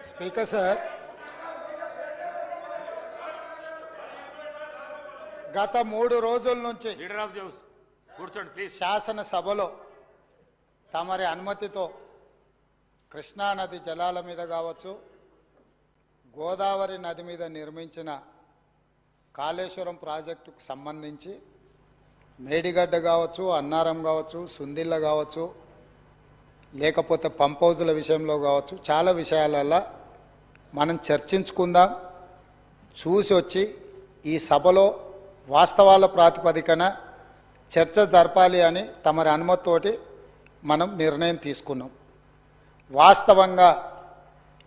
Speaker sir, గత 3 రోజుల నుంచి లీడర్ ఆఫ్ హౌస్ కూర్చోండి ప్లీజ్. శాసనసభలో తమరి అనుమతితో కృష్ణానది జలాల మీద కావచ్చు, గోదావరి నది మీద నిర్మించిన కాళేశ్వరం ప్రాజెక్టుకు సంబంధించి మేడిగడ్డ కావచ్చు, అన్నారం కావచ్చు, సుందిళ్ళ కావచ్చు, లేకపోతే పంప్ హౌజుల విషయంలో కావచ్చు, చాలా విషయాలలో మనం చర్చించుకుందాం. చూసి వచ్చి ఈ సభలో వాస్తవాల ప్రాతిపదికన చర్చ జరపాలి అని తమరి అనుమతితోటి మనం నిర్ణయం తీసుకున్నాం. వాస్తవంగా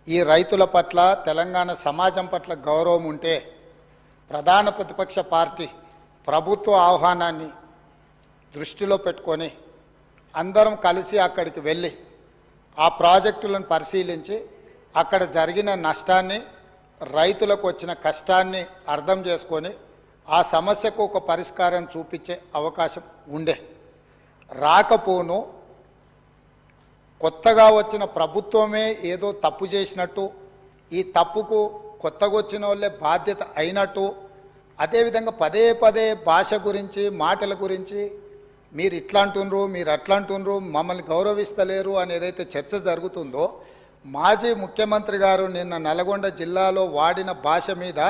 ఈ రైతుల పట్ల, తెలంగాణ సమాజం పట్ల గౌరవం ఉంటే ప్రధాన ప్రతిపక్ష పార్టీ ప్రభుత్వ ఆహ్వానాన్ని దృష్టిలో పెట్టుకొని అందరం కలిసి అక్కడికి వెళ్ళి ఆ ప్రాజెక్టులను పరిశీలించి అక్కడ జరిగిన నష్టాన్ని, రైతులకు వచ్చిన కష్టాన్ని అర్థం చేసుకొని ఆ సమస్యకు ఒక పరిష్కారం చూపించే అవకాశం ఉండే. రాకపోను కొత్తగా వచ్చిన ప్రభుత్వమే ఏదో తప్పు చేసినట్టు, ఈ తప్పుకు కొత్తగా వచ్చిన వాళ్ళే బాధ్యత అయినట్టు, అదేవిధంగా పదే పదే భాష గురించి, మాటల గురించి మీరు ఇట్లా అంటుండ్రు, మీరు అట్లా అంటుండ్రు, మమ్మల్ని గౌరవిస్తలేరు అని ఏదైతే చర్చ జరుగుతుందో, మాజీ ముఖ్యమంత్రి గారు నిన్న నల్గొండ జిల్లాలో వాడిన భాష మీద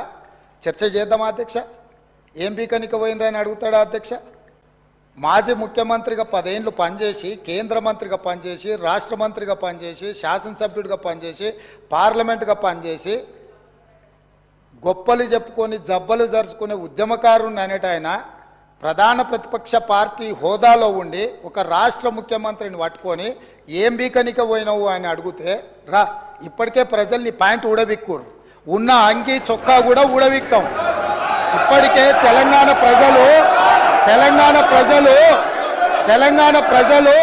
చర్చ చేద్దామా అధ్యక్ష? ఏం బీకనిక పోయినరని అడుగుతాడా అధ్యక్ష? మాజీ ముఖ్యమంత్రిగా 10 ఏళ్ళు పనిచేసి, కేంద్ర మంత్రిగా పనిచేసి, రాష్ట్ర మంత్రిగా పనిచేసి, శాసనసభ్యుడిగా పనిచేసి, పార్లమెంటుగా పనిచేసి, గొప్పలు చెప్పుకొని జబ్బలు జరుచుకునే ఉద్యమకారుని అనేట ఆయన ప్రధాన ప్రతిపక్ష పార్టీ హోదాలో ఉండి ఒక రాష్ట్ర ముఖ్యమంత్రిని పట్టుకొని ఏం బీకనిక పోయినావు అని అడిగితే, రా ఇప్పటికే ప్రజల్ని ప్యాంట్ ఊడబిక్కురు, ఉన్న అంగి చొక్కా కూడా ఊడబిక్తాం. ఇప్పటికే తెలంగాణ ప్రజలు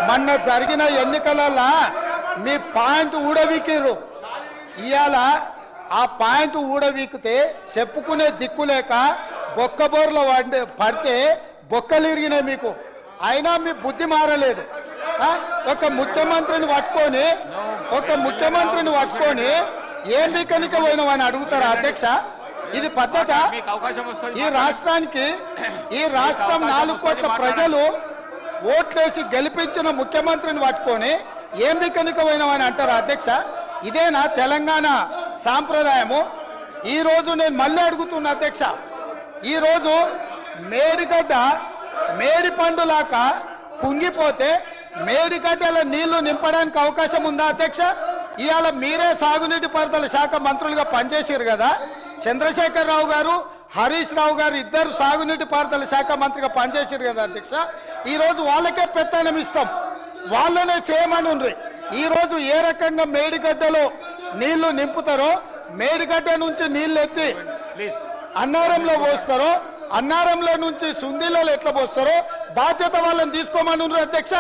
మొన్న జరిగిన ఎన్నికలలో మీ ప్యాంటు ఊడబిక్కిరు. ఇవాళ ఆ ప్యాంటు ఊడబీకితే చెప్పుకునే దిక్కులేక బొక్కబోర్లో పడితే బొక్కలు ఇరిగినాయి మీకు. అయినా మీ బుద్ధి మారలేదు. ఒక ముఖ్యమంత్రిని పట్టుకొని ఏం బీకనిక పోయినావని అడుగుతారా అధ్యక్ష? ఇది పద్ధత? ఈ రాష్ట్రం 4 కోట్ల ప్రజలు ఓట్లేసి గెలిపించిన ముఖ్యమంత్రిని పట్టుకొని ఏం బీకనిక పోయినావని అంటారా అధ్యక్ష? ఇదేనా తెలంగాణ సాంప్రదాయము? ఈరోజు నేను మళ్ళీ అడుగుతున్నా అధ్యక్ష, ఈరోజు మేడిగడ్డ మేడి పండులాక కుంగిపోతే మేడిగడ్డల నీళ్లు నింపడానికి అవకాశం ఉందా అధ్యక్ష? ఇవాళ మీరే సాగునీటి పారుదల శాఖ మంత్రులుగా పనిచేసారు కదా. చంద్రశేఖరరావు గారు, హరీష్ రావు గారు ఇద్దరు సాగునీటి పారుదల శాఖ మంత్రిగా పనిచేసారు కదా అధ్యక్ష. ఈరోజు వాళ్ళకే పెత్తనం ఇస్తాం, వాళ్ళనే చేయమని ఉండ్రి. ఈరోజు ఏ రకంగా మేడిగడ్డలో నీళ్లు నింపుతారో, మేడిగడ్డ నుంచి నీళ్ళు ఎత్తి అన్నారంలో పోస్తారో, అన్నారంలో నుంచి సుందిలలో ఎట్లా పోస్తారో బాధ్యత వాళ్ళని తీసుకోమని ఉండ్రు అధ్యక్ష.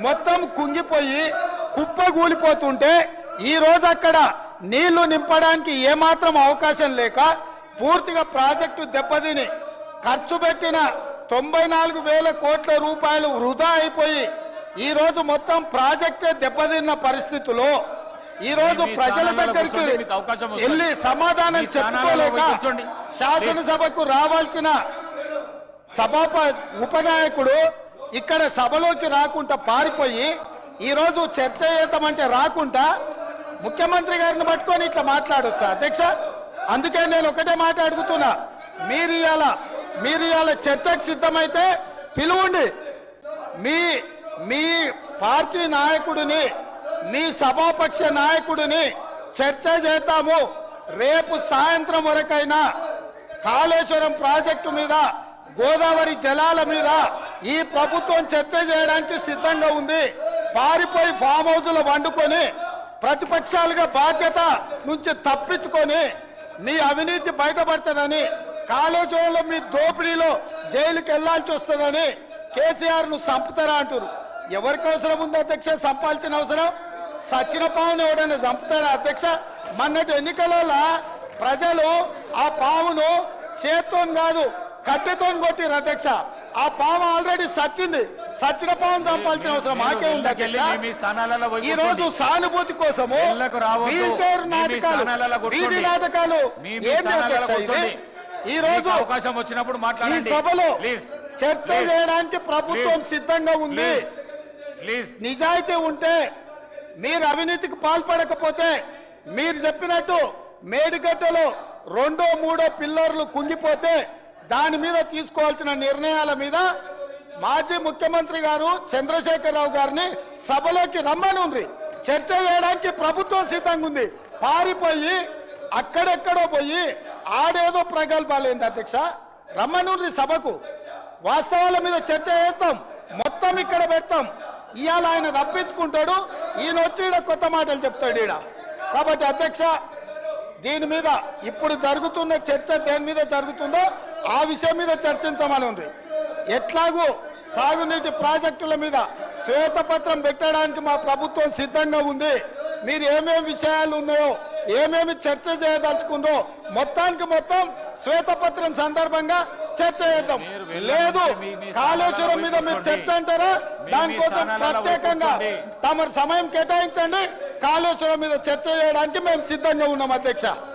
మొత్తం కుంగిపోయి కుప్పగూలిపోతుంటే ఈరోజు అక్కడ నీళ్లు నింపడానికి ఏమాత్రం అవకాశం లేక పూర్తిగా ప్రాజెక్టు దెబ్బతిని ఖర్చు పెట్టిన 94,000 కోట్ల రూపాయలు వృధా అయిపోయి ఈరోజు మొత్తం ప్రాజెక్టే దెబ్బతిన్న పరిస్థితుల్లో ఈరోజు ప్రజల దగ్గరికి వెళ్ళి సమాధానం చెప్పుకోలేక శాసనసభకు రావాల్సిన ఉపనాయకుడు ఇక్కడ సభలోకి రాకుండా పారిపోయి ఈరోజు చర్చ చేద్దామంటే రాకుండా ముఖ్యమంత్రి గారిని పట్టుకొని ఇట్లా మాట్లాడొచ్చా అధ్యక్ష? అందుకే నేను ఒకటే మాట అడుగుతున్నా, మీరు ఇవాళ చర్చకు సిద్ధమైతే పిలువండి. మీ పార్టీ నాయకుడిని, మీ సభాపక్ష నాయకుడిని చర్చ చేద్దాము. రేపు సాయంత్రం వరకైనా కాళేశ్వరం ప్రాజెక్టు మీద, గోదావరి జలాల మీద ఈ ప్రభుత్వం చర్చ చేయడానికి సిద్ధంగా ఉంది. పారిపోయి ఫామ్ హౌస్లో వండుకొని ప్రతిపక్షాలుగా బాధ్యత నుంచి తప్పించుకొని మీ అవినీతి బయటపడుతుందని, కాళేశ్వరంలో మీ దోపిడీలో జైలుకి వెళ్లాల్సి వస్తుందని కేసీఆర్ను చంపుతారా అంటారు. ఎవరికి అవసరం ఉంది అధ్యక్ష చంపాల్సిన అవసరం? సచిన పావును ఎవడైనా చంపుతారా అధ్యక్ష? మొన్నటి ఎన్నికలలో ప్రజలు ఆ పావును చేత్తో కాదు కట్టెతో కొట్టిరు అధ్యక్ష. ఆ పాము ఆల్రెడీ సచ్చింది, సచిన పవన్ చంపాల్సిన అవసరం మాకే ఉంది అధ్యక్ష. మీ స్థానాలలో పోయి ఈ రోజు సానుభూతి కోసము ఇళ్లకు రావద్దు. వీల్ చైర్ మీ నాటకాలు, స్థానాలలో కూర్చోండి. వీధి నాటకాలు మీ ఏంటి స్థానాలలో అధ్యక్ష ఇది? కూర్చోండి. ఈ రోజు మీకు అవకాశం వచ్చినప్పుడు ఈ మాట్లాడండి. సభలో ప్లీజ్ చర్చ చేయడానికి ప్రభుత్వం సిద్ధంగా ఉంది. ప్లీజ్ నిజాయితీ ఉంటే, మీరు అవినీతికి పాల్పడకపోతే, మీరు చెప్పినట్టు మేడిగడ్డలో 2, 3 పిల్లర్లు కుంగిపోతే దాని మీద తీసుకోవాల్సిన నిర్ణయాల మీద మాజీ ముఖ్యమంత్రి గారు చంద్రశేఖరరావు గారిని సభలోకి రమ్మనుండ్రి. చర్చ చేయడానికి ప్రభుత్వం సిద్ధంగా ఉంది. పారిపోయి అక్కడెక్కడో పోయి ఆడేదో ప్రగల్భాలేంది అధ్యక్ష. రమ్మనుండ్రి సభకు, వాస్తవాల మీద చర్చ చేస్తాం, మొత్తం ఇక్కడ పెడతాం. ఇవాళ ఆయన తప్పించుకుంటాడు, ఈయన వచ్చి ఈడ కొత్త మాటలు చెప్తాడు ఈడ. కాబట్టి అధ్యక్ష, దీని మీద ఇప్పుడు జరుగుతున్న చర్చ దేని మీద జరుగుతుందో ఆ విషయం మీద చర్చించమని ఉంది. ఎట్లాగూ సాగునీటి ప్రాజెక్టుల మీద శ్వేతపత్రం పెట్టడానికి మా ప్రభుత్వం సిద్ధంగా ఉంది. మీరు ఏమేమి విషయాలు ఉన్నాయో, ఏమేమి చర్చ చేయదలుచుకుందో మొత్తానికి మొత్తం శ్వేతపత్రం సందర్భంగా చర్చ చేద్దాం. లేదు కాళేశ్వరం మీద మీరు చర్చ అంటారా, దానికోసం ప్రత్యేకంగా తమ సమయం కేటాయించండి. కాళేశ్వరం మీద చర్చ చేయడానికి మేము సిద్ధంగా ఉన్నాం అధ్యక్ష.